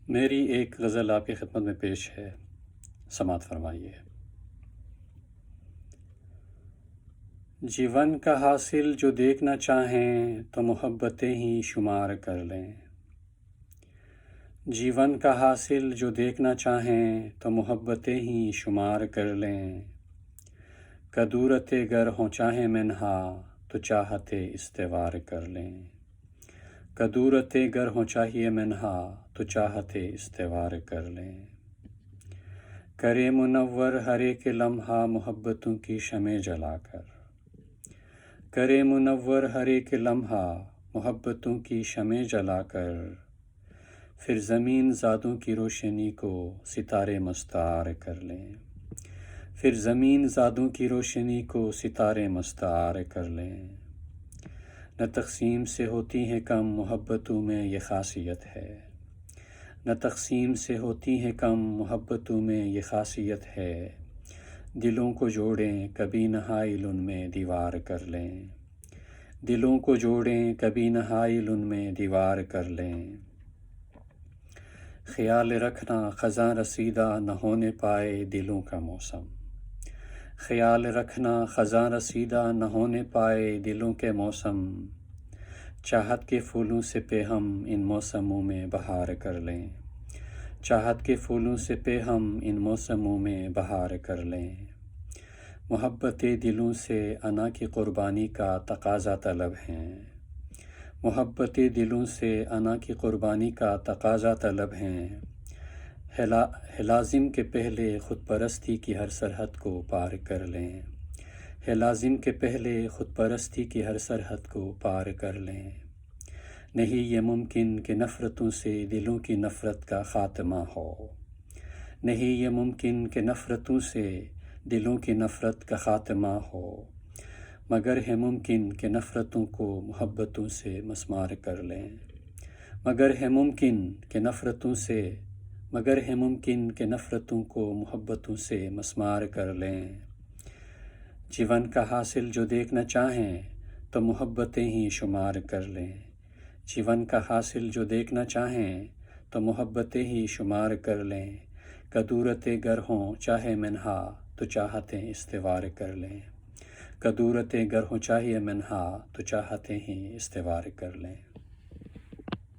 میری ایک غزل آپ کی خدمت میں پیش ہے، سماعت فرمائیے۔ جیون کا حاصل جو دیکھنا چاہیں تو محبتیں ہی شمار کر لیں۔ جیون کا حاصل جو دیکھنا چاہیں تو محبتیں ہی شمار کر لیں۔ قدورت گر ہوں چاہے منہا تو چاہتے استوار کر لیں۔ قدورت گر ہوں چاہیے منہا تو چاہتے استوار کر لیں۔ کرے منور ہر ایک لمحہ محبتوں کی شمع جلا کر۔ کرے منور ہر ایک لمحہ محبتوں کی شمع جلا کر۔ پھر زمین زادوں کی روشنی کو ستارے مستعار کر لیں۔ پھر زمین زادوں کی روشنی کو ستارے مستعار کر لیں۔ نہ تقسیم سے ہوتی ہیں کم محبتوں میں یہ خاصیت ہے۔ نہ تقسیم سے ہوتی ہیں کم محبتوں میں یہ خاصیت ہے۔ دلوں کو جوڑیں کبھی نہ حائل ان میں دیوار کر لیں۔ دلوں کو جوڑیں کبھی نہ حائل ان میں دیوار کر لیں۔ خیال رکھنا خزاں رسیدہ نہ ہونے پائے دلوں کا موسم۔ خیال رکھنا خزاں رسیدہ نہ ہونے پائے دلوں کے موسم۔ چاہت کے پھولوں سے پہ ہم ان موسموں میں بہار کر لیں۔ چاہت کے پھولوں سے پہ ہم ان موسموں میں بہار کر لیں۔ محبت دلوں سے انا کی قربانی کا تقاضا طلب ہیں۔ محبت دلوں سے انا کی قربانی کا تقاضا طلب ہیں۔ ہے لازم کے پہلے خود پرستی کی ہر سرحد کو پار کر لیں۔ ہے لازم کے پہلے خود پرستی کی ہر سرحد کو پار کر لیں۔ نہیں یہ ممکن کہ نفرتوں سے دلوں کی نفرت کا خاتمہ ہو۔ نہیں یہ ممکن کہ نفرتوں سے دلوں کی نفرت کا خاتمہ ہو۔ مگر ہے ممکن کہ نفرتوں کو محبتوں سے مسمار کر لیں۔ مگر ہے ممکن کہ نفرتوں سے مگر ہے ممکن کہ نفرتوں کو محبتوں سے مسمار کر لیں۔ جیون کا حاصل جو دیکھنا چاہیں تو محبتیں ہی شمار کر لیں۔ جیون کا حاصل جو دیکھنا چاہیں تو محبتیں ہی شمار کر لیں۔ قدورت گر ہوں چاہے منہا تو چاہتے استوار کر لیں۔ قدورت گر ہوں چاہیے منہا تو چاہتے ہی استوار کر لیں۔